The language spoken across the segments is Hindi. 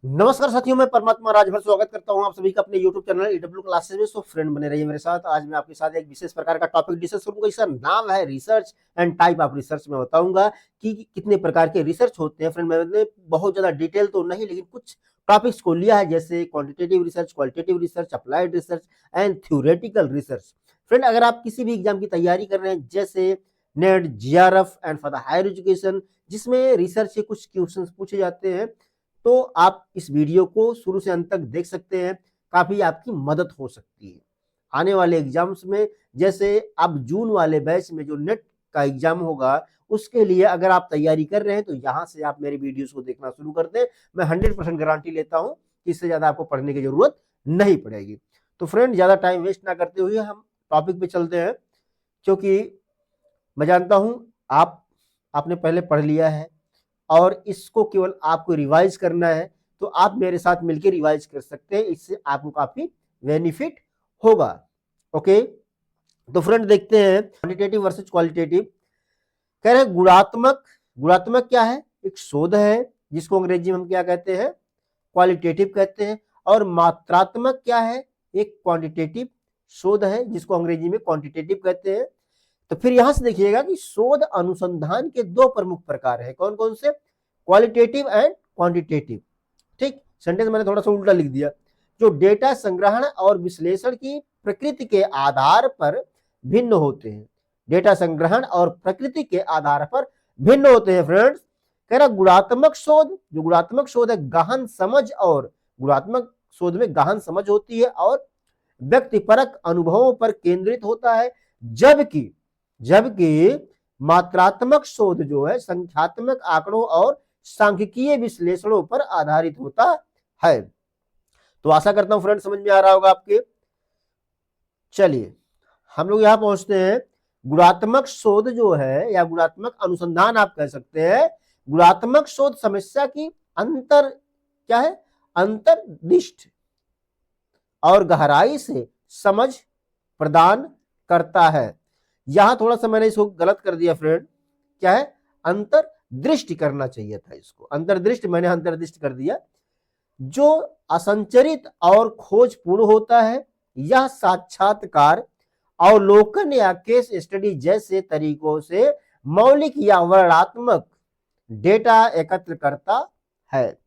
नमस्कार साथियों, मैं परमात्मा राजभर स्वागत करता हूं आप सभी का अपने YouTube चैनल ईडब्ल्यू क्लासेस में। सो फ्रेंड बने रहिए मेरे साथ। आज मैं आपके साथ एक विशेष प्रकार का टॉपिक डिस्कस करूंगा। इसका नाम है research and type of research. में बताऊंगा कि कितने प्रकार के रिसर्च होते हैं। फ्रेंड मैंने बहुत ज्यादा डिटेल तो नहीं, लेकिन कुछ टॉपिक्स को लिया है, जैसे quantitative research, qualitative research, applied research and theoretical research. Friend अगर आप किसी भी एग्जाम की तैयारी कर रहे हैं, जैसे NET, JRF and for the higher education, जिसमें रिसर्च के कुछ क्वेश्चंस पूछे जाते हैं, तो आप इस वीडियो को शुरू से अंत तक देख सकते हैं। काफी आपकी मदद हो सकती है आने वाले एग्जाम्स में। जैसे अब जून वाले बैच में जो नेट का एग्जाम होगा, उसके लिए अगर आप तैयारी कर रहे हैं तो यहाँ से आप मेरे वीडियोस को देखना शुरू कर दें। मैं 100% गारंटी लेता हूँ कि इससे ज्यादा आपको पढ़ने की जरूरत नहीं पड़ेगी। तो फ्रेंड ज्यादा टाइम वेस्ट ना करते हुए हम टॉपिक पे चलते हैं, क्योंकि मैं जानता हूं आपने पहले पढ़ लिया है और इसको केवल आपको रिवाइज करना है। तो आप मेरे साथ मिलकर रिवाइज कर सकते हैं, इससे आपको काफी बेनिफिट होगा। ओके, तो फ्रेंड देखते हैं क्वांटिटेटिव वर्सेस क्वालिटेटिव। कह रहे हैं गुणात्मक। गुणात्मक क्या है? एक शोध है, जिसको अंग्रेजी में हम क्या कहते हैं? क्वालिटेटिव कहते हैं। और मात्रात्मक क्या है? एक क्वांटिटेटिव शोध है, जिसको अंग्रेजी में क्वांटिटेटिव कहते हैं। तो फिर यहां से देखिएगा कि शोध अनुसंधान के दो प्रमुख प्रकार है। कौन कौन से? Qualitative and quantitative. ठीक, सेंटेंस मैंने थोड़ा सा उल्टा लिख दिया। जो डेटा संग्रहण और विश्लेषण की प्रकृति के आधार पर भिन्न होते हैं। डेटा संग्रहण और प्रकृति के आधार पर भिन्न होते हैं। फ्रेंड्स कह रहा गुणात्मक शोध, जो गुणात्मक शोध है, गहन समझ, और गुणात्मक शोध में गहन समझ होती है और व्यक्तिपरक अनुभवों पर केंद्रित होता है। जबकि जबकि मात्रात्मक शोध जो है, संख्यात्मक आंकड़ों और सांख्यिकीय विश्लेषणों पर आधारित होता है। तो आशा करता हूं फ्रेंड समझ में आ रहा होगा आपके। चलिए हम लोग यहां पहुंचते हैं। गुणात्मक शोध जो है, या गुणात्मक अनुसंधान आप कह सकते हैं। गुणात्मक शोध समस्या की अंतर क्या है? अंतर्दृष्टि और गहराई से समझ प्रदान करता है। यहां थोड़ा सा मैंने इसको गलत कर दिया फ्रेंड। क्या है? अंतर्दृष्टि करना चाहिए था इसको, अंतर्दृष्टि मैंने अंतर्दृष्टि कर दिया। जो असंचरित और खोजपूर्ण होता है, यह साक्षात्कार, अवलोकन या केस स्टडी जैसे तरीकों से मौलिक या वर्णनात्मक डेटा एकत्र करता है।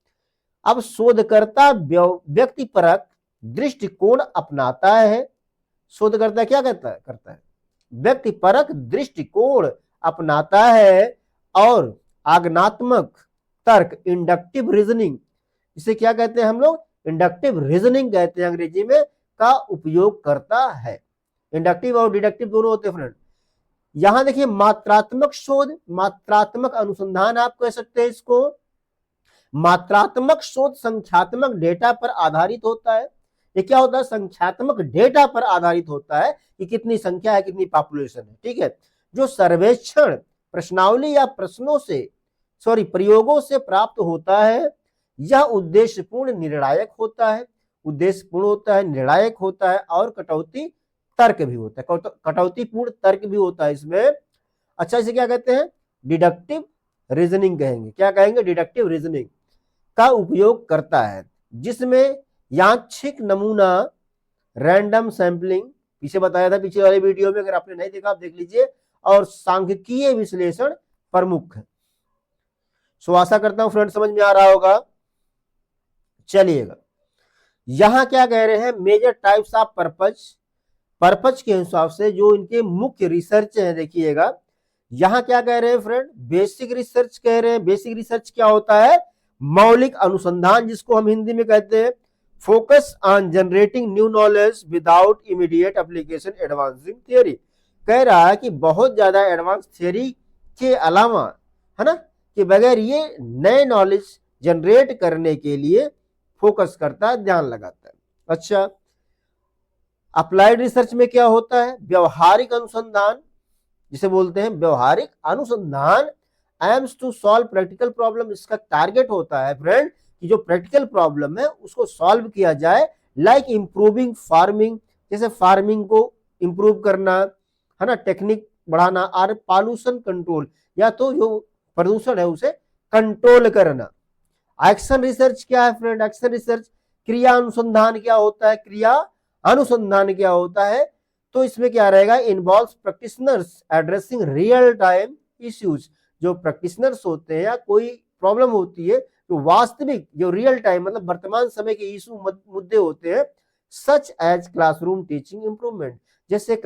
अब शोधकर्ता व्यक्तिपरक दृष्टिकोण अपनाता है। शोधकर्ता क्या करता है? व्यक्तिपरक दृष्टिकोण अपनाता है और आगनात्मक तर्क, इंडक्टिव रीजनिंग, इसे क्या कहते हैं हम लोग? इंडक्टिव रीजनिंग कहते हैं अंग्रेजी में, का उपयोग करता है। इंडक्टिव और डिडक्टिव दोनों होते हैं फ्रेंड। यहां देखिए मात्रात्मक शोध, मात्रात्मक अनुसंधान आप कह सकते हैं इसको। मात्रात्मक शोध संख्यात्मक डेटा पर आधारित होता है। ये क्या होता है? संख्यात्मक डेटा पर आधारित होता है कि कितनी संख्या है, कितनी पॉपुलेशन है। ठीक है, जो सर्वेक्षण, प्रश्नावली या प्रयोगों से प्राप्त होता है, यह उद्देश्यपूर्ण निर्णायक होता है। उद्देश्यपूर्ण होता है, निर्णायक होता है और कटौती तर्क भी होता है। कटौतीपूर्ण तर्क भी होता है इसमें। अच्छा, इसे क्या कहते हैं? डिडक्टिव रीजनिंग कहेंगे। क्या कहेंगे? डिडक्टिव रीजनिंग का उपयोग करता है, जिसमें यादृच्छिक नमूना, रैंडम सैंपलिंग, पीछे बताया था पीछे वाले वीडियो में, अगर आपने नहीं देखा आप देख लीजिए, और सांख्यिकीय विश्लेषण प्रमुख है। सो आशा करता हूं फ्रेंड समझ में आ रहा होगा। चलिएगा, यहां क्या कह रहे हैं? मेजर टाइप्स ऑफ पर्पज के हिसाब से जो इनके मुख्य रिसर्च है, देखिएगा यहां क्या कह रहे हैं फ्रेंड? बेसिक रिसर्च कह रहे हैं। बेसिक रिसर्च क्या होता है? मौलिक अनुसंधान, जिसको हम हिंदी में कहते हैं। Focus on generating new knowledge without immediate application advancing theory. कह रहा है कि बहुत ज्यादा एडवांस थियरी के अलावा, है ना, कि बगैर ये नए नॉलेज जनरेट करने के लिए फोकस करता है, ध्यान लगाता है। अच्छा, अप्लाइड रिसर्च में क्या होता है? व्यवहारिक अनुसंधान, जिसे बोलते हैं व्यवहारिक अनुसंधान। Aims to solve practical problem, इसका टारगेट होता है फ्रेंड कि जो प्रैक्टिकल प्रॉब्लम है उसको सॉल्व किया जाए। लाइक इंप्रूविंग फार्मिंग, जैसे फार्मिंग को इंप्रूव करना, है ना, टेक्निक बढ़ाना, और पॉल्यूशन कंट्रोल, या तो जो प्रदूषण है उसे कंट्रोल करना। एक्शन रिसर्च क्या है फ्रेंड? एक्शन रिसर्च क्रिया अनुसंधान क्या होता है? क्रिया अनुसंधान क्या होता है? तो इसमें क्या रहेगा? Involve practitioners addressing real time issues. जो प्रैक्टिशनर्स होते हैं या कोई प्रॉब्लम होती है जो वास्तविक, जो रियल टाइम मतलब वर्तमान समय के इशू मुद्दे होते हैं, such as classroom teaching improvement. जैसे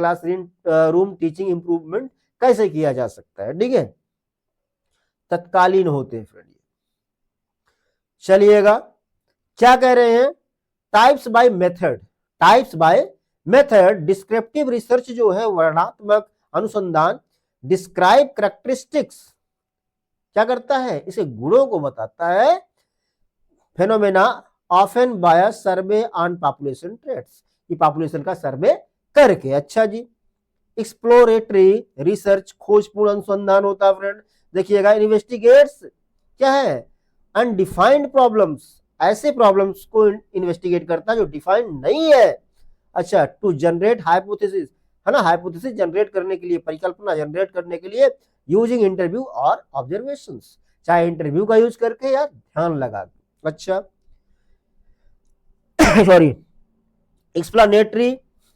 रूम टीचिंग इंप्रूवमेंट कैसे किया जा सकता है, ठीक है, तत्कालीन होते हैं फ्रेंड। चलिएगा, क्या कह रहे हैं? Types by method. Types by method, descriptive research जो है वर्णनात्मक अनुसंधान, डिस्क्राइब कैरेक्टरिस्टिक्स, क्या करता है? इसे गुणों को बताता है। Phenomena often by survey on population trends, ये पॉपुलेशन का सर्वे करके। अच्छा जी, एक्सप्लोरेटरी रिसर्च, खोजपूर्ण अनुसंधान होता है फ्रेंड। देखिएगा, इन्वेस्टिगेट्स क्या है? अनडिफाइंड प्रॉब्लम्स, ऐसे प्रॉब्लम्स को इन्वेस्टिगेट करता है जो डिफाइंड नहीं है। अच्छा, टू जनरेट हाइपोथेसिस, है ना, हाइपोथेसिस जनरेट करने के लिए, परिकल्पना जनरेट करने के लिए, यूजिंग इंटरव्यू और ऑब्जर्वेशंस, चाहे इंटरव्यू का यूज करके या ध्यान लगा के। अच्छा सॉरी, एक्सप्लेनेटरी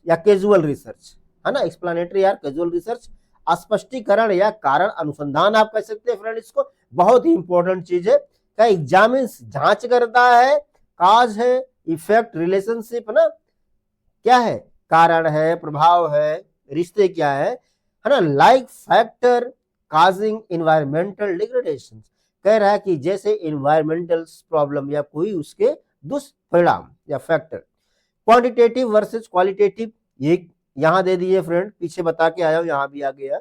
या कैजुअल रिसर्च, है ना, एक्सप्लेनेटरी या कैजुअल रिसर्च, स्पष्टीकरण या कारण अनुसंधान आप कह सकते हैं फ्रेंड इसको। बहुत ही इंपॉर्टेंट चीज है। क्या? एग्जामिन्स, जांच करता है, काज है, इफेक्ट, रिलेशनशिप, है ना, क्या है? कारण है, प्रभाव है, रिश्ते क्या है ना, like factor causing environmental degradation. कह रहा है कि जैसे इन्वायरमेंटल प्रॉब्लम या कोई उसके दुष्परिणाम या फैक्टर। क्वांटिटेटिव वर्सेस क्वालिटेटिव, ये यहां दे दिए फ्रेंड, पीछे बता के आया हूं, यहां भी आ गया।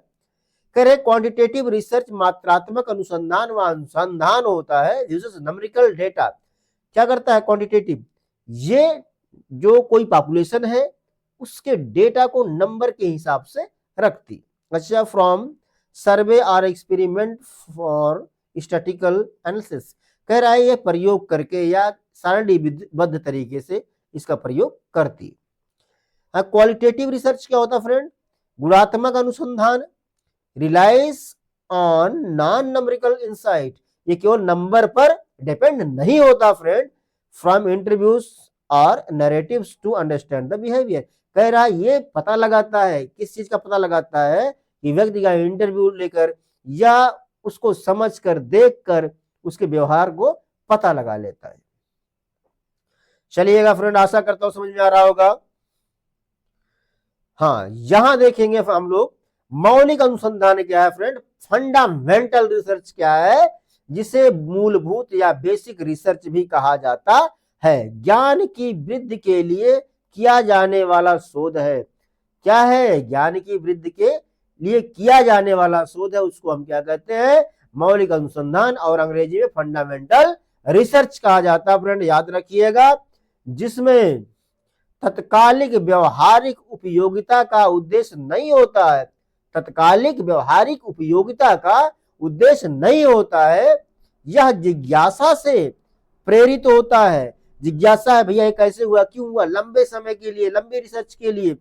कह रहे क्वांटिटेटिव रिसर्च मात्रात्मक अनुसंधान व अनुसंधान होता है, यूजेस न्यूमेरिकल डेटा। क्या करता है क्वांटिटेटिव? ये जो कोई पॉपुलेशन है उसके डेटा को नंबर के हिसाब से रखती। अच्छा, फ्रॉम सर्वे और एक्सपेरिमेंट फॉर स्टैटिस्टिकल एनालिसिस। कह रहा है ये प्रयोग करके या सारणीबद्ध तरीके से इसका प्रयोग करती। क्वालिटेटिव रिसर्च क्या होता फ्रेंड? गुणात्मक अनुसंधान, relies on non numerical insight, ये केवल नंबर पर डिपेंड नहीं होता फ्रेंड। फ्रॉम इंटरव्यूज और narratives to understand the behaviour. कह रहा है ये पता लगाता है, किस चीज का पता लगाता है? कि व्यक्ति का इंटरव्यू लेकर या उसको समझकर, देखकर उसके व्यवहार को पता लगा लेता है। चलिएगा फ्रेंड, आशा करता हूं समझ में आ रहा होगा। हाँ, यहां देखेंगे हम लोग मौलिक अनुसंधान क्या है फ्रेंड, फंडामेंटल रिसर्च क्या है, जिसे मूलभूत या बेसिक रिसर्च भी कहा जाता है। ज्ञान की वृद्धि के लिए किया जाने वाला शोध है। क्या है? ज्ञान की वृद्धि के लिए किया जाने वाला शोध है, उसको हम क्या कहते हैं? मौलिक अनुसंधान, और अंग्रेजी में फंडामेंटल रिसर्च कहा जाता है फ्रेंड, याद रखिएगा। जिसमें तत्कालिक व्यवहारिक उपयोगिता का उद्देश्य नहीं होता है, तत्कालिक व्यवहारिक उपयोगिता का उद्देश्य नहीं होता है, यह जिज्ञासा से प्रेरित होता है। जिज्ञासा है भैया ये कैसे हुआ, क्यों हुआ, लंबे समय के लिए, लंबे रिसर्च के लिए,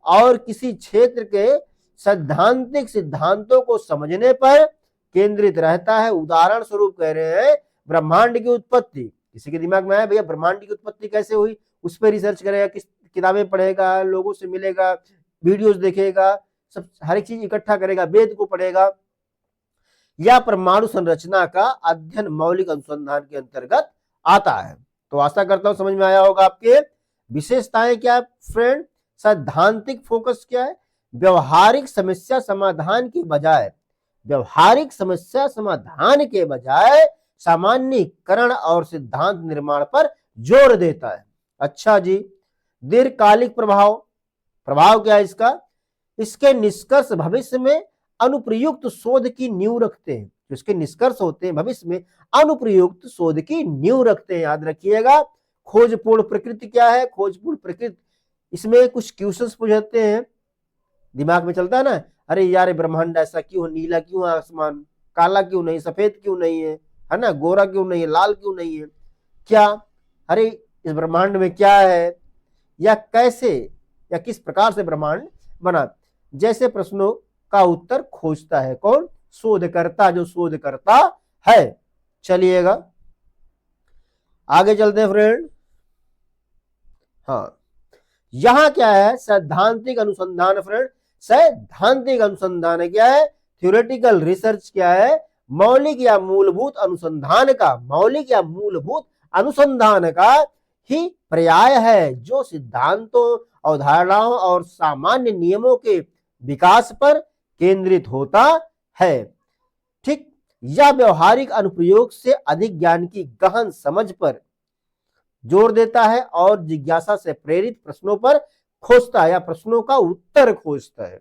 और किसी क्षेत्र के सैद्धांतिक सिद्धांतों को समझने पर केंद्रित रहता है। उदाहरण स्वरूप कह रहे हैं ब्रह्मांड की उत्पत्ति, किसी के दिमाग में आया भैया ब्रह्मांड की उत्पत्ति कैसे हुई, उस पर रिसर्च करेगा, किस किताबें पढ़ेगा, लोगों से मिलेगा, वीडियोस देखेगा, सब हर एक चीज इकट्ठा करेगा, वेद को पढ़ेगा, या परमाणु संरचना का अध्ययन मौलिक अनुसंधान के अंतर्गत आता है। तो आशा करता हूं समझ में आया होगा। आपके विशेषताएं क्या है फ्रेंड? सैद्धांतिक फोकस क्या है? व्यवहारिक समस्या समाधान के बजाय, व्यवहारिक समस्या समाधान के बजाय सामान्यीकरण और सिद्धांत निर्माण पर जोर देता है। अच्छा जी, दीर्घकालिक प्रभाव, प्रभाव क्या है इसका? इसके निष्कर्ष भविष्य में अनुप्रयुक्त शोध की नींव रखते हैं। इसके निष्कर्ष होते हैं भविष्य में अनुप्रयुक्त शोध की नींव रखते हैं, याद रखिएगा। खोजपूर्ण प्रकृति क्या है? खोजपूर्ण प्रकृति, इसमें कुछ क्वेश्चंस पूछते हैं, दिमाग में चलता है ना, अरे यार ब्रह्मांड ऐसा क्यों, नीला क्यों आसमान, काला क्यों नहीं, सफेद क्यों नहीं है ना, गोरा क्यों नहीं है, लाल क्यों नहीं है, क्या, अरे इस ब्रह्मांड में क्या है, या कैसे या किस प्रकार से ब्रह्मांड बना, जैसे प्रश्नों का उत्तर खोजता है कौन? शोधकर्ता, जो शोध करता है। चलिएगा, आगे चलते हैं फ्रेंड। हाँ, यहां क्या है, सैद्धांतिक अनुसंधान फ्रेंड। सैद्धांतिक अनुसंधान क्या है, थ्योरेटिकल रिसर्च क्या है, मौलिक या मूलभूत अनुसंधान का, मौलिक या मूलभूत अनुसंधान का ही पर्याय है जो सिद्धांतों, अवधारणाओं और सामान्य नियमों के विकास पर केंद्रित होता है। ठीक, यह व्यवहारिक अनुप्रयोग से अधिक ज्ञान की गहन समझ पर जोर देता है और जिज्ञासा से प्रेरित प्रश्नों पर खोजता है या प्रश्नों का उत्तर खोजता है।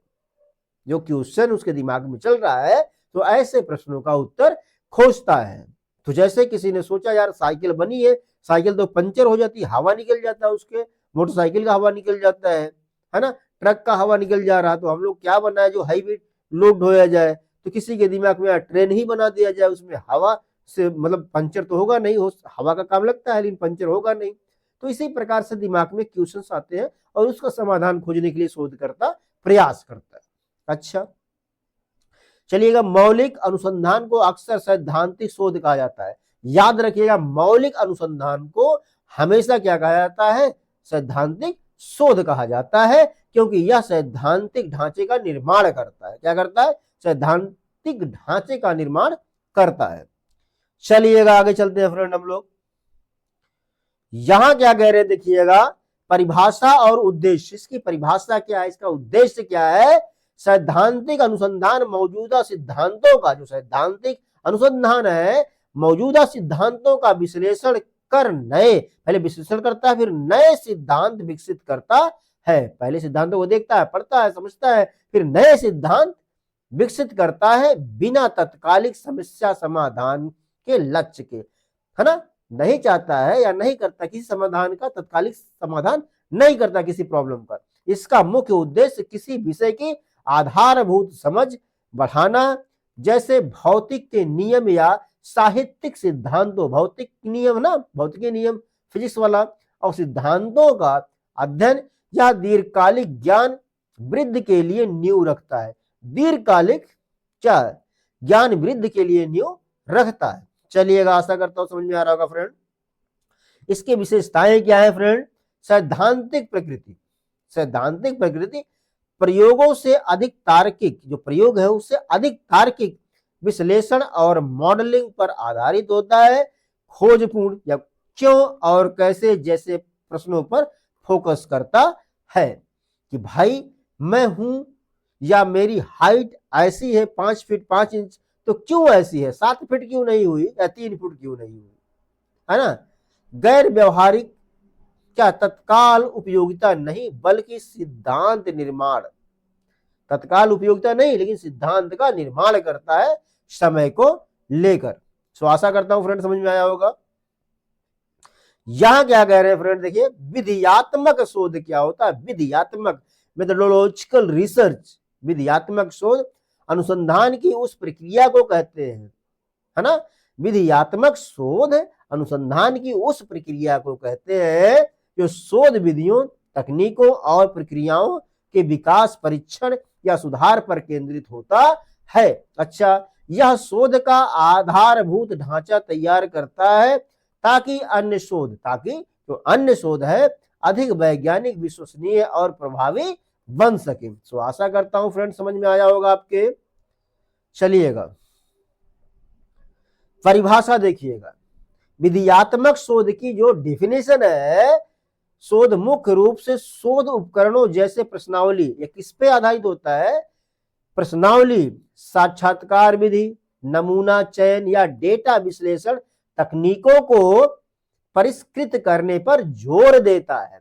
जो क्वेश्चन उसके दिमाग में चल रहा है तो ऐसे प्रश्नों का उत्तर खोजता है। तो जैसे किसी ने सोचा यार साइकिल बनी है, साइकिल तो पंचर हो जाती है, हवा निकल जाता है उसके, मोटरसाइकिल का हवा निकल जाता है ना, ट्रक का हवा निकल जा रहा, तो हम लोग क्या बनाए जो हाईवे लोड ढोया जाए, तो किसी के दिमाग में ट्रेन ही बना दिया जाए, उसमें हवा से मतलब पंचर तो होगा नहीं, हो हवा का काम लगता है लेकिन पंचर होगा नहीं। तो इसी प्रकार से दिमाग में क्वेश्चंस आते हैं और उसका समाधान खोजने के लिए शोधकर्ता प्रयास करता है। अच्छा, चलिएगा, मौलिक अनुसंधान को अक्सर सैद्धांतिक शोध कहा जाता है। याद रखिएगा, मौलिक अनुसंधान को हमेशा क्या कहा जाता है, सैद्धांतिक शोध कहा जाता है, क्योंकि यह सैद्धांतिक ढांचे का निर्माण करता है। क्या करता है, सैद्धांतिक ढांचे का निर्माण करता है। चलिएगा आगे चलते हैं फ्रेंड हम लोग। यहां क्या कह रहे हैं देखिएगा, परिभाषा और उद्देश्य। इसकी परिभाषा क्या है, इसका उद्देश्य क्या है, सैद्धांतिक अनुसंधान मौजूदा सिद्धांतों का, जो सैद्धांतिक अनुसंधान है मौजूदा सिद्धांतों का विश्लेषण कर नए, पहले विश्लेषण करता है फिर नए सिद्धांत विकसित करता है। पहले सिद्धांतों को देखता है, पढ़ता है, समझता है, फिर नए सिद्धांत विकसित करता है बिना तत्कालिक समस्या समाधान के लक्ष्य के, है ना, नहीं चाहता है या नहीं करता किसी समाधान का, तत्कालिक समाधान नहीं करता किसी प्रॉब्लम का। इसका मुख्य उद्देश्य किसी विषय की आधारभूत समझ बढ़ाना, जैसे भौतिक के नियम या साहित्यिक सिद्धांतों, भौतिक नियम ना, भौतिक नियम फिजिक्स वाला, और सिद्धांतों का अध्ययन यह दीर्घकालिक ज्ञान वृद्धि के लिए नींव रखता है। दीर्घकालिक क्या ज्ञान वृद्धि के लिए नींव रखता है। चलिएगा, आशा करता हूं समझ में आ रहा होगा फ्रेंड। इसके विशेषताएं क्या है फ्रेंड, सैद्धांतिक प्रकृति। सैद्धांतिक प्रकृति प्रयोगों से अधिक तार्किक, जो प्रयोग है उससे अधिक तार्किक विश्लेषण और मॉडलिंग पर आधारित होता है। खोजपूर्ण या क्यों और कैसे जैसे प्रश्नों पर फोकस करता है कि भाई मैं हूं या मेरी हाइट ऐसी है 5 फीट 5 इंच, तो क्यों ऐसी है, 7 फीट क्यों नहीं हुई या 3 फुट क्यों नहीं हुई, है ना। गैर व्यवहारिक क्या तत्काल उपयोगिता नहीं बल्कि सिद्धांत निर्माण, तत्काल उपयोगिता नहीं लेकिन सिद्धांत का निर्माण करता है समय को लेकर। सो आशा करता हूं फ्रेंड समझ में आया होगा। यहां क्या कह रहे हैं फ्रेंड, देखिए विधियात्मक शोध क्या होता है, विधियात्मक मेथोडोलॉजिकल रिसर्च, विधियात्मक शोध अनुसंधान की उस प्रक्रिया को कहते हैं, है ना। विधियात्मक शोध अनुसंधान की उस प्रक्रिया को कहते हैं जो शोध विधियों, तकनीकों और प्रक्रियाओं के विकास, परीक्षण या सुधार पर केंद्रित होता है। अच्छा, यह शोध का आधारभूत ढांचा तैयार करता है ताकि जो अन्य शोध है अधिक वैज्ञानिक, विश्वसनीय और प्रभावी बन सके। सो आशा करता हूं फ्रेंड समझ में आया होगा आपके। चलिएगा, परिभाषा देखिएगा। विधियात्मक शोध की जो डेफिनेशन है, शोध मुख्य रूप से शोध उपकरणों जैसे प्रश्नावली, ये किस पे आधारित होता है, प्रश्नावली, साक्षात्कार विधि, नमूना चयन या डेटा विश्लेषण तकनीकों को परिष्कृत करने पर जोर देता है।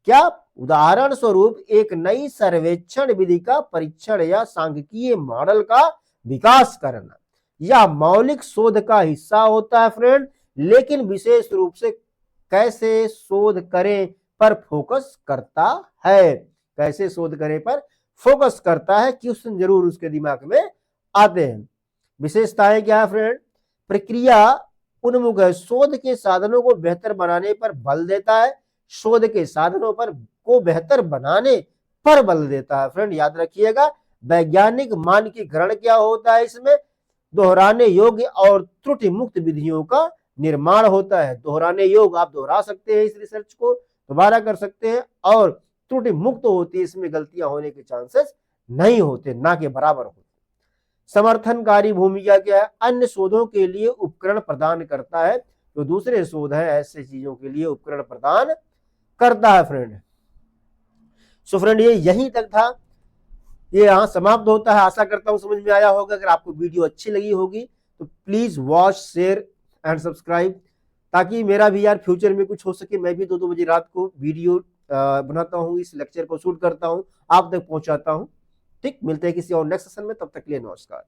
क्या, उदाहरण स्वरूप एक नई सर्वेक्षण विधि का परीक्षण या सांख्यिकीय मॉडल का विकास करना, यह मौलिक शोध का हिस्सा होता है फ्रेंड, लेकिन विशेष रूप से कैसे शोध करें पर फोकस करता है। कैसे शोध करें पर फोकस करता है, क्वेश्चन जरूर उसके दिमाग में आते हैं। विशेषताएं क्या है फ्रेंड, प्रक्रिया उन्मुख है, शोध के साधनों को बेहतर बनाने पर बल देता है, शोध के साधनों पर को बेहतर बनाने पर बल देता है। फ्रेंड याद रखिएगा, वैज्ञानिक मानकीकरण क्या होता है, इसमें दोहराने योग्य और त्रुटि मुक्त विधियों का निर्माण होता है। दोहराने योग्य, आप दोहरा सकते हैं इस रिसर्च को, दोबारा कर सकते हैं, और त्रुटि मुक्त होती है, इसमें गलतियां होने के चांसेस नहीं होते, ना के बराबर होते। समर्थनकारी भूमिका क्या है? अन्य शोधों के लिए उपकरण प्रदान करता है। जो दूसरे शोध है ऐसे चीजों के लिए उपकरण प्रदान करता है फ्रेंड। सो फ्रेंड ये यहीं तक था, ये यहाँ समाप्त होता है। आशा करता हूं समझ में आया होगा। अगर आपको वीडियो अच्छी लगी होगी तो please watch, share and subscribe, ताकि मेरा भी यार फ्यूचर में कुछ हो सके। मैं भी 2-2 बजे रात को वीडियो बनाता हूँ, इस लेक्चर को शूट करता हूँ, आप तक पहुंचाता हूँ। ठीक, मिलते हैं किसी और नेक्स्ट सेशन में, तब तक के लिए नमस्कार।